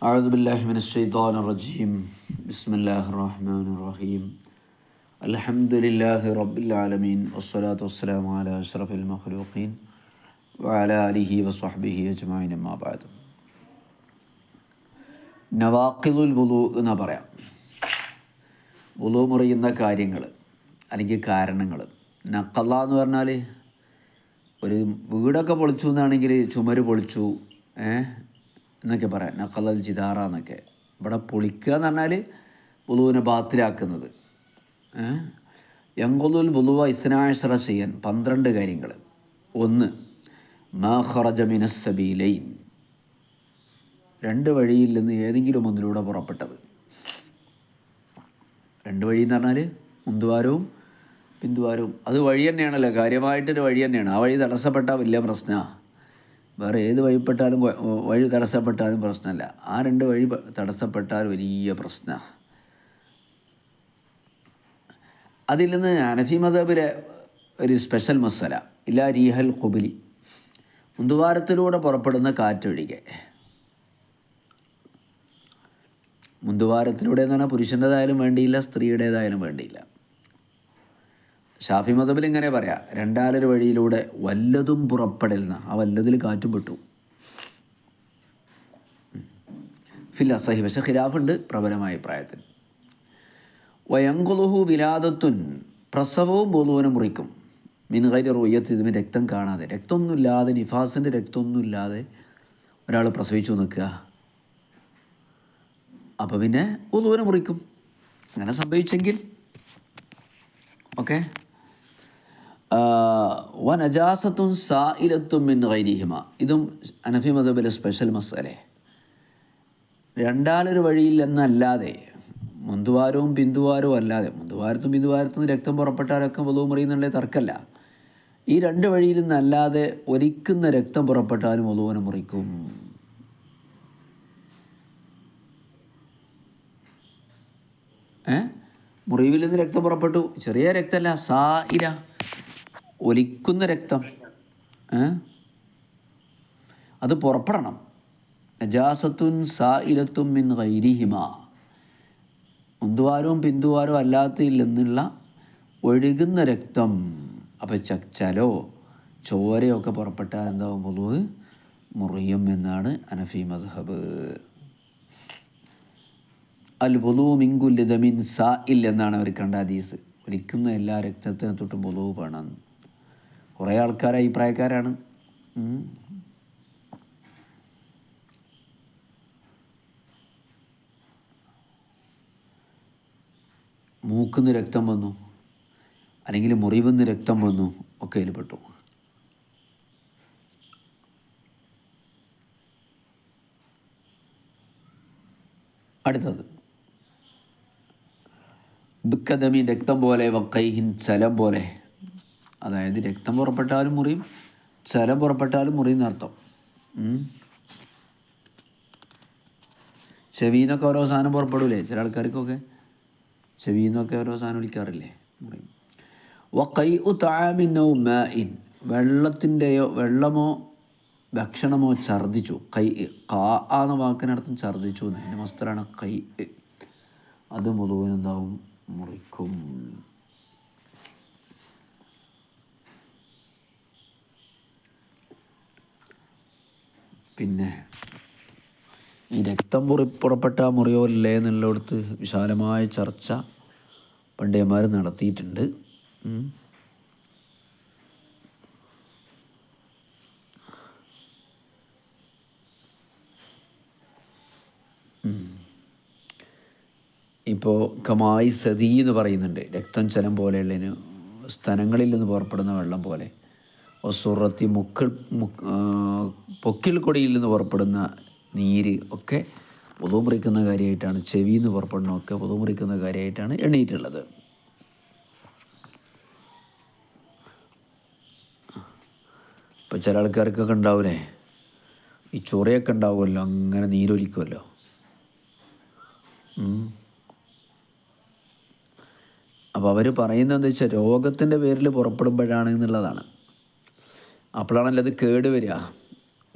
أعوذ بالله من الشيطان الرجيم بسم الله الرحمن الرحيم الحمد لله رب العالمين والصلاة والسلام على أشرف المخلوقين وعلى آله وصحبه أجمعين أما بعد നവാഖിദുൽ വുളൂ എന്ന് പറയാം. വുളൂ മുറിയുന്ന കാര്യങ്ങൾ അല്ലെങ്കിൽ കാരണങ്ങൾ. നഖല എന്ന് പറഞ്ഞാൽ ഒരു വീടൊക്കെ പൊളിച്ചു എന്നാണെങ്കിൽ ചുമര് പൊളിച്ചു എന്നൊക്കെ പറയാം. നഖലൽ ജിദാറ എന്നൊക്കെ. ഇവിടെ പൊളിക്കുക എന്ന് പറഞ്ഞാൽ വുളൂവിനെ ബാത്തിലാക്കുന്നത്. യൻഖുദുൽ വുളൂഅ ഇസ്നാഅശറ ശൈഅൻ 12 കാര്യങ്ങൾ. 1 മാ ഖറജ മിനസ് സബീലൈൻ, 2 വഴിയിൽ നിന്ന് ഏതെങ്കിലും ഒന്നിലൂടെ പുറപ്പെട്ടത്. 2 വഴി എന്ന് പറഞ്ഞാൽ മുന്തുവാരവും പിന്തുവാരവും. അത് വഴി തന്നെയാണല്ലോ, കാര്യമായിട്ടൊരു വഴി തന്നെയാണ്. ആ വഴി തടസ്സപ്പെട്ടാൽ വലിയ പ്രശ്നമാണ്. വേറെ ഏത് വഴി തടസ്സപ്പെട്ടാലും പ്രശ്നമല്ല. ആ 2 വഴി തടസ്സപ്പെട്ടാൽ വലിയ പ്രശ്നമാണ്. അതിൽ നിന്ന് ഹനഫി മദ്ഹബിലെ ഒരു സ്പെഷ്യൽ മസല ഇലാ റീഹൽ ഖുബലി, മുന്തുവാരത്തിലൂടെ പുറപ്പെടുന്ന കാറ്റൊഴികെ. മുന്തുവാരത്തിലൂടെ എന്ന് പറഞ്ഞാൽ പുരുഷൻ്റെതായാലും വേണ്ടിയില്ല, സ്ത്രീയുടേതായാലും വേണ്ടിയില്ല. ഷാഫി മദ്ഹബിൽ ഇങ്ങനെ പറയാം, 2 വഴിയിലൂടെ വല്ലതും പുറപ്പെടലുന്ന ആ വല്ലതിൽ കാറ്റും പെട്ടു. ഫിൽ അസഹി, പക്ഷെ ഖിലാഫുണ്ട് പ്രബലമായ അഭിപ്രായത്തിൽ. വയങ്കുലുഹു വിലാദത്തുൻ, പ്രസവവും വുളൂവിനെ മുറിക്കും. മിൻ ഗൈരി റുയത്ത്, ഇതിന് രക്തം കാണാതെ, രക്തമൊന്നുമില്ലാതെ, നിഫാസിൻ്റെ രക്തമൊന്നുമില്ലാതെ ഒരാൾ പ്രസവിച്ചു നിൽക്കുക, അപ്പോൾ പിന്നെ വുളൂവിനെ മുറിക്കും. അങ്ങനെ സംഭവിച്ചെങ്കിൽ ഓക്കെ. വനജാസത്തുൻ സായിലത്തും മിൻ ഗൈരിഹിമ, ഇതും ഹനഫി മദ്ഹബിലെ സ്പെഷ്യൽ മസലെ. 2 വഴിയിൽ എന്നല്ലാതെ, മുന്തുവാരവും പിന്തുവാരവും അല്ലാതെ, മുന്തുവാരത്തും പിന്തുവാരത്തും രക്തം പുറപ്പെട്ടാലൊക്കെ വുളൂ മുറിയുന്നുള്ള തർക്കമല്ല. ഈ 2 വഴിയിൽ നിന്നല്ലാതെ ഒലിക്കുന്ന രക്തം പുറപ്പെട്ടാലും വുളൂവിനെ മുറിക്കും. മുറിവിൽ നിന്ന് രക്തം പുറപ്പെട്ടു, ചെറിയ രക്തമല്ല, സായില, ഒലിക്കുന്ന രക്തം, അത് പുറപ്പെടണം. നജാസത്തുൻ സായിലത്തും മിൻ ഗൈരിഹിമ, മുന്തുവാരവും പിന്തുവാരവും അല്ലാത്തതിൽ നിന്നുള്ള ഒഴുകുന്ന രക്തം. അപ്പം ചലോ ചോരയോ ഒക്കെ പുറപ്പെട്ടാൽ എന്താവും? വുളൂ മുറിയും എന്നാണ് ഹനഫി മദ്ഹബ്. അൽ വുളൂ മിൻ കുല്ലി ദമിൻ സായിൽ എന്നാണ് അവർ കണ്ട ഹദീസ്. ഒലിക്കുന്ന എല്ലാ രക്തത്തിനെ തൊട്ടും വുളൂ വേണം. കുറേ ആൾക്കാർ അഭിപ്രായക്കാരാണ്. മൂക്കുന്ന് രക്തം വന്നു, അല്ലെങ്കിൽ മുറിവുന്ന് രക്തം വന്നു, ഒക്കെ അതിൽ പെട്ടു. അടുത്തത് ബിക്കദമി, രക്തം പോലെ, വക്കൈഹിൻ, ചലം പോലെ. അതായത് രക്തം പുറപ്പെട്ടാലും മുറിയും, ചലം പുറപ്പെട്ടാലും മുറിയും എന്നർത്ഥം. ചെവിന്നൊക്കെ ഓരോ സാധനം പുറപ്പെടൂലേ ചില ആൾക്കാർക്കൊക്കെ, ചെവിന്നൊക്കെ ഓരോ സാധനം വിളിക്കാറില്ലേ, മുറിയും. വഖൈഉ തആമിൻ ഔ മാഇൻ, വെള്ളമോ ഭക്ഷണമോ ഛർദ്ദിച്ചു. ഖാ എന്ന വാക്കിനർത്ഥം ഛർദ്ദിച്ചു എന്ന്. അതിൻ്റെ മസ്തറാണ് ഖൈ. അത് വുളൂവിനെന്താവും? മുറിക്കും. പിന്നെ ഈ രക്തം പുറപ്പെട്ട മുറിയോ ഇല്ലേ എന്നുള്ളിടത്ത് വിശാലമായ ചർച്ച പണ്ഡിതന്മാർ നടത്തിയിട്ടുണ്ട്. ഇപ്പോൾ കമായി സതി എന്ന് പറയുന്നുണ്ട്. രക്തം ചലം പോലെയുള്ളതിന് സ്തനങ്ങളിൽ നിന്ന് പുറപ്പെടുന്ന വെള്ളം പോലെ. ഒസുറത്തി, പൊക്കിൾ കൊടിയിൽ നിന്ന് പുറപ്പെടുന്ന നീര് ഒക്കെ വുളൂ മുറിക്കുന്ന കാര്യമായിട്ടാണ്. ചെവിയിൽ നിന്ന് പുറപ്പെടുന്നതൊക്കെ വുളൂ മുറിക്കുന്ന കാര്യമായിട്ടാണ് എണ്ണീറ്റുള്ളത്. ഇപ്പം ചില ആൾക്കാർക്കൊക്കെ ഉണ്ടാവില്ലേ, ഈ ചൊറയൊക്കെ ഉണ്ടാവുമല്ലോ, അങ്ങനെ നീരൊലിക്കുമല്ലോ. അപ്പോൾ അവർ പറയുന്നത് എന്താ വെച്ചാൽ രോഗത്തിൻ്റെ പേരിൽ പുറപ്പെടുമ്പോഴാണ് എന്നുള്ളതാണ്. അപ്പോഴാണല്ലോ അത് കേട് വരിക.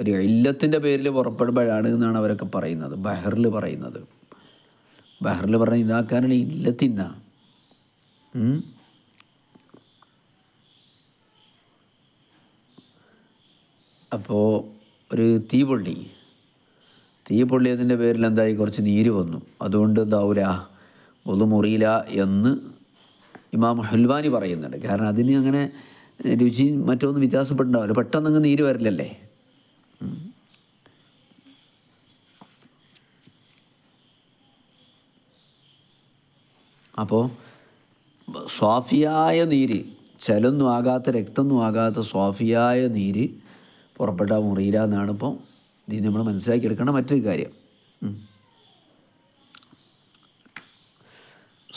ഒരു ഇല്ലത്തിൻ്റെ പേരിൽ പുറപ്പെടുമ്പോഴാണ് എന്നാണ് അവരൊക്കെ പറയുന്നത്. ബഹറിൽ പറയുന്നത്, ബഹറിൽ പറഞ്ഞ ഇതാക്കാനാണ് ഇല്ലത്തിന്ന. അപ്പോൾ ഒരു തീ പൊള്ളിയതിൻ്റെ പേരിൽ എന്തായി, കുറച്ച് നീര് വന്നു, അതുകൊണ്ട് എന്താവൂല, ഒന്നു മുറിയില്ല എന്ന് ഇമാം ഹൽവാനി പറയുന്നുണ്ട്. കാരണം അതിന് അങ്ങനെ രുചി മറ്റൊന്നും വ്യത്യാസപ്പെട്ടുണ്ടാവില്ല, പെട്ടെന്നങ്ങ് നീര് വരില്ലല്ലേ. അപ്പോൾ സ്വാഫിയായ നീര്, ചലൊന്നും ആകാത്ത, രക്തമൊന്നും ആകാത്ത സ്വാഫിയായ നീര് പുറപ്പെട്ടാൽ മുറിയില്ല എന്നാണ് ഇപ്പോൾ ഇത് നമ്മൾ മനസ്സിലാക്കിയെടുക്കേണ്ട മറ്റൊരു കാര്യം.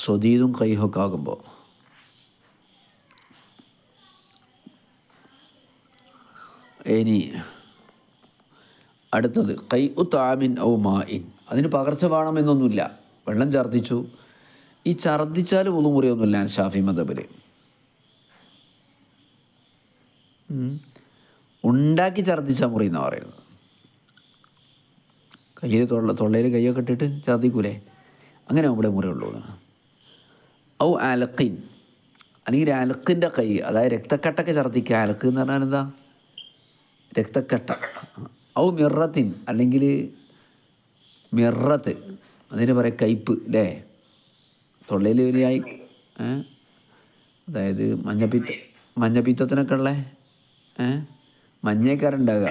സ്വദീദും കൈഹൊക്കെ ആകുമ്പോൾ. ഇനി അടുത്തത് കൈ ഉ താമിൻ ഔ മാഇൻ. അതിന് പകർച്ച വേണമെന്നൊന്നുമില്ല, വെള്ളം ഛർദ്ദിച്ചു, ഈ ഛർദ്ദിച്ചാൽ വുളു മുറിയൊന്നുമില്ല ഷാഫി മദ്ഹബിൽ. ഉണ്ടാക്കി ഛർദ്ദിച്ചാൽ മുറി എന്നാണ് പറയുന്നത്. കയ്യിൽ തൊള്ളയിൽ കയ്യൊക്കെ ഇട്ടിട്ട് ഛർദ്ദിക്കൂലേ, അങ്ങനെ അവിടെ മുറിയുള്ളൂ. ഔ അലക്കിൻ, അല്ലെങ്കിൽ അലക്കിൻ്റെ കൈ, അതായത് രക്തക്കട്ടൊക്കെ ഛർദ്ദിക്കുക. അലക്ക് എന്ന് പറഞ്ഞാൽ എന്താ, രക്തക്കട്ട. ഔ മിറത്തിൻ, അല്ലെങ്കിൽ മിറത്ത്, അതിന് പറയാം കയ്പ്പ് അല്ലേ, തൊള്ളയിൽ വരിയായി. അതായത് മഞ്ഞപ്പിത്തത്തിനൊക്കെ ഉള്ള മഞ്ഞേക്കാരുണ്ടാകുക,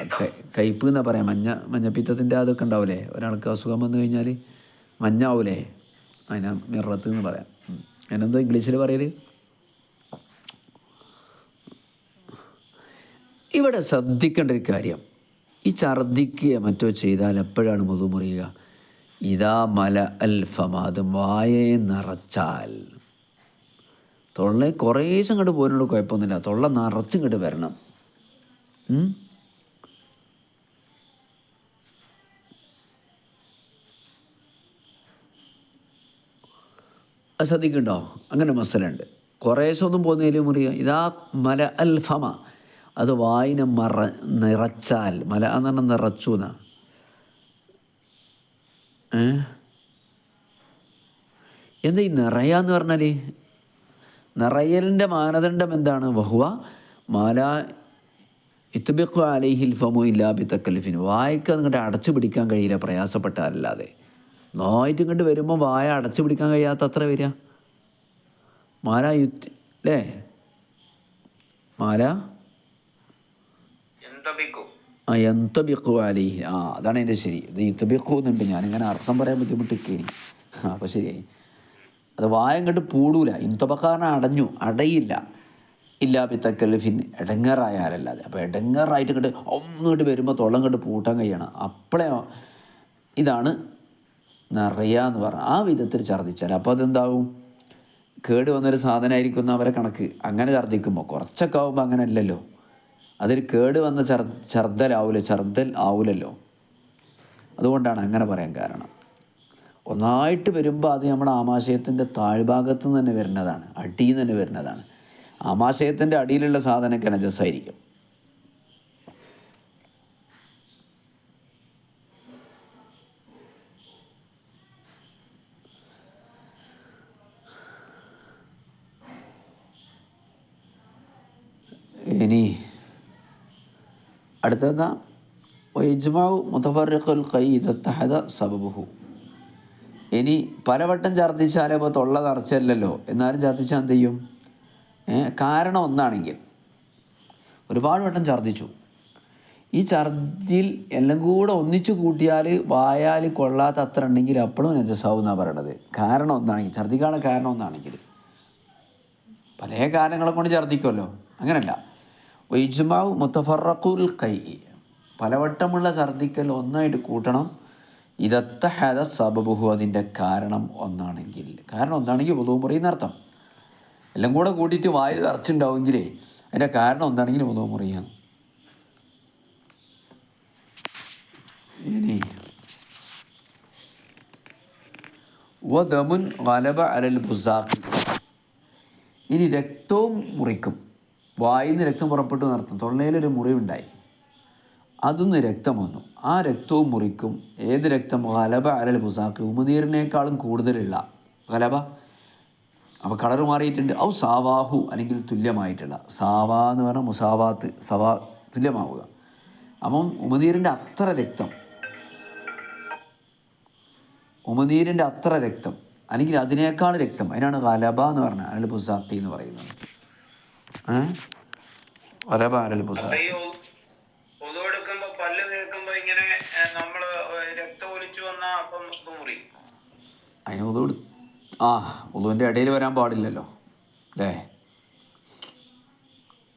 കയ്പ്പ് എന്നാ പറയാം. മഞ്ഞപ്പിത്തത്തിൻ്റെ അതൊക്കെ ഉണ്ടാവില്ലേ, ഒരാൾക്ക് അസുഖം വന്നു കഴിഞ്ഞാൽ മഞ്ഞാവൂലേ, അതിനാ മിറത്ത് എന്ന് പറയാം. അതിനെന്തോ ഇംഗ്ലീഷിൽ പറയല്. ഇവിടെ ശ്രദ്ധിക്കേണ്ട ഒരു കാര്യം, ഈ ഛർദ്ദിക്കുക മറ്റോ ചെയ്താൽ എപ്പോഴാണ് വുളു മുറിയുക, ഇതാ മല അൽ ഫമാദ്, വായയെ നിറച്ചാൽ. തൊള്ള കുറേശ്ശം ഇങ്ങോട്ട് പോരുന്നുള്ളൂ, കുഴപ്പമൊന്നുമില്ല, തൊള്ള നിറച്ചും ഇങ്ങോട്ട് വരണം. അത് ശ്രദ്ധിക്കുന്നുണ്ടോ, അങ്ങനെ മസലുണ്ട്. കുറേശ്ശം ഒന്നും പോകുന്നതിൽ മുറിയുക. ഇതാ മല അൽ ഫമ, അത് വായിനെ നിറച്ചാൽ. മല എന്ന് പറഞ്ഞാൽ നിറച്ചു എന്നാ. എന്താ ഈ നിറയാന്ന് പറഞ്ഞാൽ, നിറയലിൻ്റെ മാനദണ്ഡം എന്താണ്? വഹുവ മാല ഇത്ബിഖു അലൈഹിൽ ഫമു ഇല്ലാ ബിതക്കല്ലിഫിൻ. വായക്ക് അങ്ങോട്ട് അടച്ചു പിടിക്കാൻ കഴിയില്ല പ്രയാസപ്പെട്ടാലല്ലാതെ. നായിട്ട് ഇങ്ങോട്ട് വരുമ്പോൾ വായ അടച്ചു പിടിക്കാൻ കഴിയാത്ത അത്ര വരിക. മാല അല്ലേ, മാല യന്തബിഖു അലൈഹി. അതാണ് എൻ്റെ ശരി. ഇത് ഇത്ബിഖു എന്നുണ്ട്, ഞാനിങ്ങനെ അർത്ഥം പറയാൻ ബുദ്ധിമുട്ടിക്കേനി. അപ്പോൾ ശരിയായി. അത് വായ ഇങ്ങോട്ട് പൂടൂല. ഇന്തബക്കാരനെ അടയില്ല. ഇല്ലാ ബിതക്കല്ലിഫിൻ, എടങ്ങേറായാലല്ലാതെ. അപ്പോൾ എടങ്ങേറായിട്ട് ഇങ്ങോട്ട് വരുമ്പോൾ തൊള്ളം ഇങ്ങോട്ട് പൂട്ടാൻ കഴിയണം. അപ്പോഴേ ഇതാണ് നിറയാന്ന് പറഞ്ഞാൽ. ആ വിധത്തിൽ ഛർദ്ദിച്ചാൽ അപ്പോൾ അതെന്താവും, കേട് വന്നൊരു സാധനമായിരിക്കും അവരെ കണക്ക്. അങ്ങനെ ഛർദ്ദിക്കുമ്പോൾ കുറച്ചൊക്കെ ആവുമ്പോൾ അങ്ങനെ അല്ലല്ലോ, അതൊരു കേട് വന്ന ഛർദ്ദൽ ആവൂലല്ലോ. അതുകൊണ്ടാണ് അങ്ങനെ പറയാൻ കാരണം. ഒന്നായിട്ട് വരുമ്പോൾ അത് നമ്മുടെ ആമാശയത്തിൻ്റെ താഴ്ഭാഗത്ത് നിന്ന് തന്നെ വരുന്നതാണ്, അടിയിൽ നിന്ന് തന്നെ വരുന്നതാണ്. ആമാശയത്തിൻ്റെ അടിയിലുള്ള സാധനമൊക്കെ നജസായിരിക്കും. ഇനി അടുത്തതാ ഇജ്മാഉ മുതഫർരിഖുൽ ഖൈ ഇദത്തഹദ സബബുഹു. ഇനി പലവട്ടം ഛർദ്ദിച്ചാലേ ഇപ്പോൾ തൊള്ള നിറച്ചല്ലോ, എന്നാലും ഛർദ്ദിച്ചാൽ എന്ത് ചെയ്യും? കാരണം ഒന്നാണെങ്കിൽ ഒരുപാട് വട്ടം ഛർദ്ദിച്ചു, ഈ ഛർദിൽ എല്ലാം കൂടെ ഒന്നിച്ചു കൂട്ടിയാൽ വായാൽ കൊള്ളാത്ത അത്ര ഉണ്ടെങ്കിൽ അപ്പോഴും നജസാവും എന്നാണ് പറയണത്. കാരണം ഒന്നാണെങ്കിൽ, ഛർദ്ദിക്കാനുള്ള കാരണം ഒന്നാണെങ്കിൽ. പല കാരണങ്ങളെ കൊണ്ട് ഛർദ്ദിക്കുമല്ലോ, അങ്ങനല്ല. ഇജ്മാഉ മുതഫർരിഖുൽ ഖൈ, പലവട്ടമുള്ള ഛർദ്ദിക്കൽ ഒന്നായിട്ട് കൂട്ടണം. ഇദത്തഹദ സബബുഹു, അതിൻ്റെ കാരണം ഒന്നാണെങ്കിൽ. കാരണം ഒന്നാണെങ്കിൽ വുളു മുറിയുന്ന അർത്ഥം. എല്ലാം കൂടെ കൂട്ടിയിട്ട് വായു നിറച്ചുണ്ടാവുമെങ്കിലേ അതിൻ്റെ കാരണം ഒന്നാണെങ്കിൽ വുളു മുറിയാം. ഇനി വദമുൻ ഗലബ അലൽ ബുസാഖി, ഇനി രക്തവും മുറിക്കും. വായിൽ നിന്ന് രക്തം പുറപ്പെട്ടു നടത്തും. തൊള്ളയിലൊരു മുറിവുണ്ടായി, അതിന്ന് രക്തം വന്നു, ആ രക്തവും മുറിക്കും. ഏത് രക്തം? ഗലബ അലൽ ബുസാഖ്, ഉമിനീരിനേക്കാളും കൂടുതലുള്ള ഗലബ. അപ്പോൾ കളർ മാറിയിട്ടുണ്ട്. ഔ സാവാഹു, അല്ലെങ്കിൽ തുല്യമായിട്ടുള്ള. സാവാ എന്ന് പറഞ്ഞാൽ മുസാവാത്ത്, സവാ തുല്യമാവുക. അപ്പം ഉമിനീരിൻ്റെ അത്ര രക്തം, ഉമിനീരിൻ്റെ അത്ര രക്തം അല്ലെങ്കിൽ അതിനേക്കാൾ രക്തം, അതിനാണ് ഗലബ എന്ന് പറഞ്ഞത്, അലൽ ബുസാഖി എന്ന് പറയുന്നത്. ഗലബ അലൽ ബുസാഖ്. അതിന് ഉളുവിൻ്റെ ഇടയിൽ വരാൻ പാടില്ലല്ലോ അല്ലേ?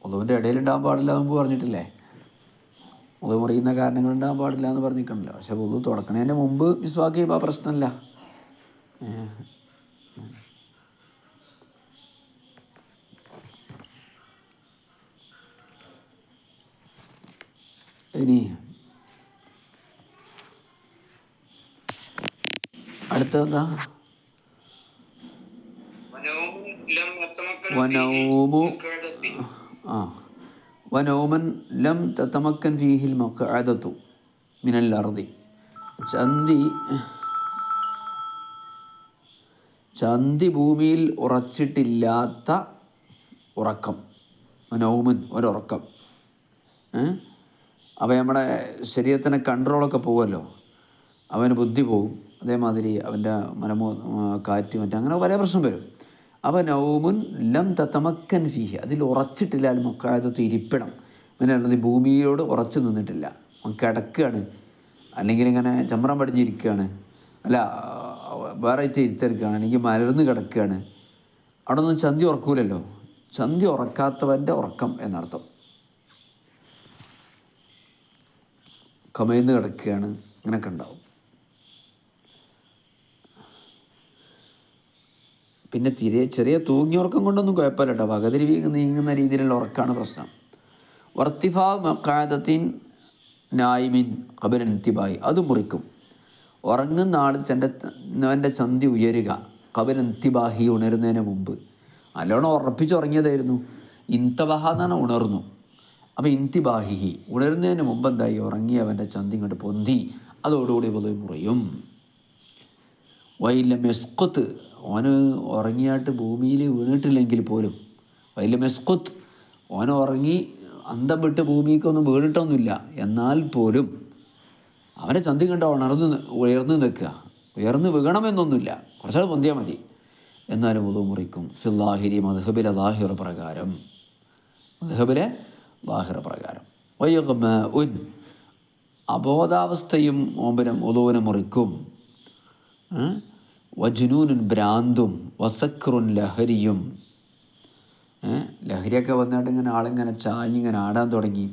ഉളുവിൻ്റെ ഇടയിൽ ഉണ്ടാകാൻ പാടില്ല എന്ന് പറഞ്ഞിട്ടില്ലേ? ഉളു മുറിയുന്ന കാരണങ്ങൾ ഉണ്ടാകാൻ പാടില്ല എന്ന് പറഞ്ഞിട്ടുണ്ടല്ലോ. പക്ഷെ ഉളു തുടക്കണതിൻ്റെ മുമ്പ് മിസ്വാക്ക് ചെയ്യുമ്പോൾ പ്രശ്നമില്ല. ഇനി അടുത്തതെന്താ? വനൗമൻ ലം തതമക്കൻ ഫീഹിൽ മഖഅദതു മിനൽ അർദി. ചന്തി ഭൂമിയിൽ ഉറച്ചിട്ടില്ലാത്ത ഉറക്കം. വനൗമൻ, ഒരുറക്കം. അപ്പോൾ നമ്മുടെ ശരീരത്തിന് കൺട്രോളൊക്കെ പോകുമല്ലോ, അവന് ബുദ്ധി പോകും. അതേമാതിരി അവൻ്റെ കാറ്റ് അങ്ങനെ പല പ്രശ്നം വരും. അപ്പോൾ നൗമുൻ ലം തതമക്കൻ ഫീഹി, അതിൽ ഉറച്ചിട്ടില്ല. അൽ മഖഅദതു, ഇരിപ്പിടം. പിന്നെ ഭൂമിയോട് ഉറച്ചു നിന്നിട്ടില്ല, കിടക്കുകയാണ്, അല്ലെങ്കിൽ ഇങ്ങനെ ചമ്രം പടിഞ്ഞിരിക്കുകയാണ്, അല്ല വേറെ ഇരുത്തെടുക്കുകയാണ്, അല്ലെങ്കിൽ മലർന്ന് കിടക്കുകയാണ്. അവിടെ ഒന്നും ചന്തി ഉറക്കൂലല്ലോ. ചന്തി ഉറക്കാത്തവൻ്റെ ഉറക്കം എന്നർത്ഥം. കമഴ്ന്ന് കിടക്കുകയാണ്, അങ്ങനെയൊക്കെ ഉണ്ടാവും. പിന്നെ ചെറിയ തൂങ്ങിയ ഉറക്കം കൊണ്ടൊന്നും കുഴപ്പമില്ല കേട്ടോ. പകുതി നീങ്ങുന്ന രീതിയിലുള്ള ഉറക്കമാണ് പ്രശ്നം. വർത്തിഫാ മഖഅദത്തിൻ നായിമിൻ ഖബല ഇന്തിബാഹി, അത് മുറിക്കും. ഉറങ്ങുന്ന ആൾ അവൻ്റെ ചന്തി ഉയരുക, ഖബല ഇന്തിബാഹി, ഉണരുന്നതിന് മുമ്പ്. നല്ലോണം ഉറപ്പിച്ചുറങ്ങിയതായിരുന്നു. ഇൻതബഹ എന്നാണ് ഉണർന്നു. അപ്പോൾ ഇന്തിബാഹിഹി, ഉണരുന്നതിന് മുമ്പ് എന്തായി? ഉറങ്ങി അവൻ്റെ ചന്തി ഇങ്ങോട്ട് പൊന്തി, അതോടുകൂടി പൊതു മുറിയും. വൈല മെസ്കുത്ത്, ഓന് ഉറങ്ങിയായിട്ട് ഭൂമിയിൽ വീണിട്ടില്ലെങ്കിൽ പോലും, വൈല മെസ്കുത്ത്, ഓന് ഉറങ്ങി അന്തം വിട്ട് ഭൂമിക്കൊന്നും വീണിട്ടൊന്നുമില്ല, എന്നാൽ പോലും അവനെ ചന്തി കണ്ട ഉയർന്ന് നിൽക്കുക. ഉയർന്ന് വീണമെന്നൊന്നുമില്ല, കുറച്ചാൾ പൊന്തിയാൽ മതി, എന്നാലും ഉദു മുറിക്കും. ഫില്ലാഹിരി, മദ്ഹബിലെ ലാഹിറ പ്രകാരം. മദ്ഹബിലെ ലാഹിറ പ്രകാരം. വയഗ്മഉൻ, അബോധാവസ്ഥയും ഉദുവിനെ മുറിക്കും. വജുനൂനുൻ, ഭ്രാന്തും. വസക്റുൻ, ലഹരിയും. ലഹരിയൊക്കെ വന്നിട്ട് ഇങ്ങനെ ആളിങ്ങനെ ചാഞ്ഞിങ്ങനെ ആടാൻ തുടങ്ങി,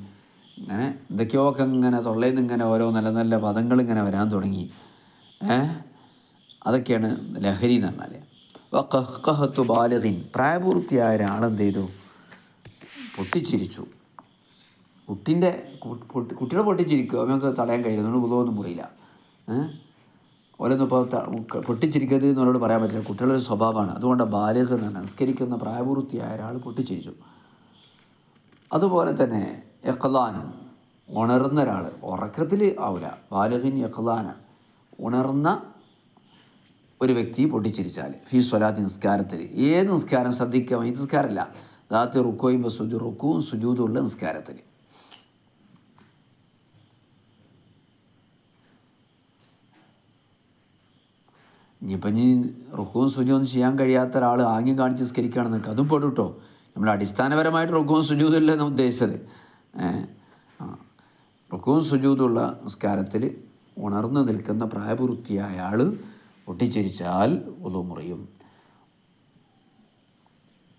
ഇങ്ങനെ എന്തൊക്കെയൊക്കെ ഇങ്ങനെ തൊള്ളയിൽ നിന്ന് ഇങ്ങനെ ഓരോ നല്ല നല്ല പദങ്ങൾ ഇങ്ങനെ വരാൻ തുടങ്ങി. അതൊക്കെയാണ് ലഹരി എന്ന് പറഞ്ഞാൽ. വഖഹ്ഖഹത്തു ബാലിഗിൻ, പ്രായപൂർത്തിയായ ഒരാളെന്ത് ചെയ്തു? പൊട്ടിച്ചിരിച്ചു. കുട്ടികളെ പൊട്ടിച്ചിരിക്കുക അവനൊക്കെ തടയാൻ കഴിയുന്നു, ഉദവൊന്നും മുറിയില്ല. ഓരോന്നും ഇപ്പോൾ പൊട്ടിച്ചിരിക്കരുത് എന്നവരോട് പറയാൻ പറ്റില്ല, കുട്ടികളുടെ സ്വഭാവമാണ്. അതുകൊണ്ട് ബാലിഗ് എന്ന് പറഞ്ഞാൽ നിസ്കരിക്കുന്ന പ്രായപൂർത്തിയായ ഒരാൾ പൊട്ടിച്ചിരിച്ചു. അതുപോലെ തന്നെ യഖ്ലാൻ, ഉണർന്ന ഒരാൾ, ഉറക്കത്തിൽ ആവില്ല. ബാലിഗിൻ യഖ്ലാന, ഉണർന്ന ഒരു വ്യക്തി പൊട്ടിച്ചിരിച്ചാൽ ഫീ സ്വലാത്തി, നിസ്കാരത്തിൽ. ഏത് നിസ്കാരം ശ്രദ്ധിക്കുക, ഈ നിസ്കാരമല്ല, ദാത്ത് റുക്കോയും റുക്കുവും സുജൂദുള്ള നിസ്കാരത്തിൽ. ഇനിയിപ്പം റുക്കുവും സുജൂദും ചെയ്യാൻ കഴിയാത്ത ഒരാൾ ആംഗ്യം കാണിച്ച് നിസ്കരിക്കുകയാണെന്നൊക്കെ അതും പെടും കേട്ടോ. നമ്മൾ അടിസ്ഥാനപരമായിട്ട് റുക്കുവും സുജൂദുമല്ല എന്ന് ഉദ്ദേശിച്ചത്. റുക്കുവും സുജൂദുള്ള നിസ്കാരത്തിൽ ഉണർന്നു നിൽക്കുന്ന പ്രായപൂർത്തിയായ ആൾ പൊട്ടിച്ചിരിച്ചാൽ ഉദു മുറിയും.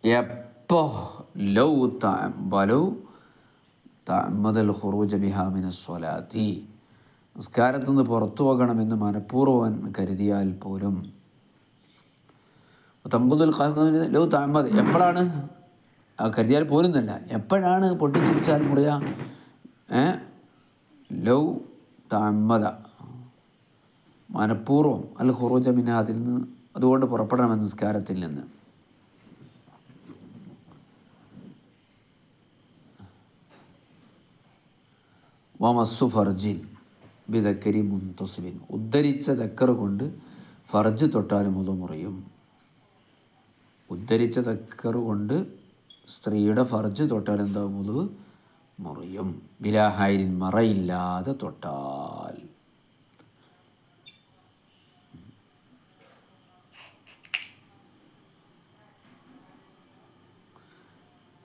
എപ്പോ? ലൗ തഅമ്മദൽ ഖുറൂജ ബിഹാ മിനസ് സ്വലാത്തി, നിസ്കാരത്തിൽ നിന്ന് പുറത്തു പോകണമെന്ന് മനഃപൂർവ്വം കരുതിയാൽ പോലും. തമ്പുദുൽ ലൗ തഅമ്മദ്, എപ്പോഴാണ് കരുതിയാൽ പോലും എന്നല്ല, എപ്പോഴാണ് പൊട്ടിച്ചിരിച്ചാൽ മുറിയ? ലൗ തഅമ്മദ, മനഃപൂർവ്വം, അൽ ഖുറൂജ മിൻഹാ, അതിൽ നിന്ന്, അതുകൊണ്ട് പുറപ്പെടണമെന്ന് നിസ്കാരത്തിൽ നിന്ന്. വമസ്സു ഫർജിൻ ബിദക്കരി മുൻതസിബിൻ, ഉദ്ധരിച്ച ദക്കർ കൊണ്ട് ഫർജ് തൊട്ടാലും വുളു മുറിയും. ഉദ്ധരിച്ച ദക്കർ കൊണ്ട് സ്ത്രീയുടെ ഫർജ് തൊട്ടാൽ എന്താ വുളു മുറിയും. ബിലാഹൈരിൻ, മറയില്ലാതെ തൊട്ടാൽ.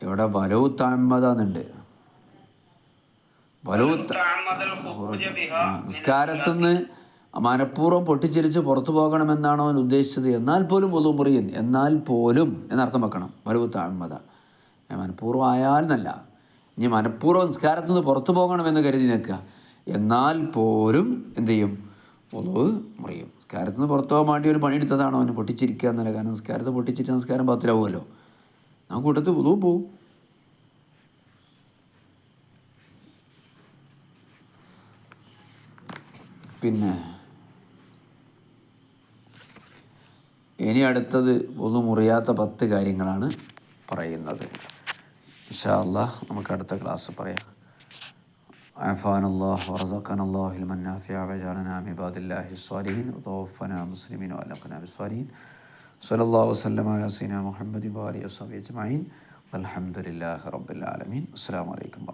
ഇവിടെ വലവു താമതാന്നുണ്ട്. നിസ്കാരത്തിന്ന് മനഃപൂർവ്വം പൊട്ടിച്ചിരിച്ച് പുറത്തു പോകണമെന്നാണോ അവൻ ഉദ്ദേശിച്ചത്? എന്നാൽ പോലും വുളു മുറിയും, എന്നാൽ പോലും എന്നർത്ഥം വെക്കണം. വലവു താമത മനഃപൂർവ്വം ആയാൽ എന്നല്ല. ഇനി മനഃപൂർവ്വം നിസ്കാരത്തിൽ നിന്ന് പുറത്തു പോകണമെന്ന് കരുതി നിൽക്കുക, എന്നാൽ പോലും എന്ത് ചെയ്യും? വുളു മുറിയും. നിസ്കാരത്തിൽ നിന്ന് പുറത്തു പോകാൻ വേണ്ടി ഒരു പണിയെടുത്തതാണോ അവന് പൊട്ടിച്ചിരിക്കുക എന്നല്ല. കാരണം നിസ്കാരത്തെ പൊട്ടിച്ചിട്ട് നിസ്കാരം ബാത്തിലാവുമല്ലോ. ആ കൂട്ടത്തിൽ വുളു പോവും. പിന്നെ ഇനി അടുത്തത് വുളു മുറിയാത്ത 10 കാര്യങ്ങളാണ് പറയുന്നത്. ഇൻഷാ അല്ലാഹ് നമുക്ക് അടുത്ത ക്ലാസ് പറയാം. അഫാനല്ലാഹു വറസഖനല്ലാഹു ഇൽമൻ നാഫിഅ വജഅലനാ മിൻ ഇബാദില്ലാഹി സ്വാലിഹീൻ വതവഫനാ മുസ്ലിമീൻ വഅൽഖനാ ബിസ്സാലിഹീൻ. സ്വല്ലല്ലാഹു വസല്ലമ അലാ സയ്യിദിനാ മുഹമ്മദി വഅലിഹി വസഹ്ബിഹി അജ്മഈൻ വൽഹംദുലില്ലാഹി റബ്ബിൽ ആലമീൻ. അസ്സലാമു അലൈക്കും.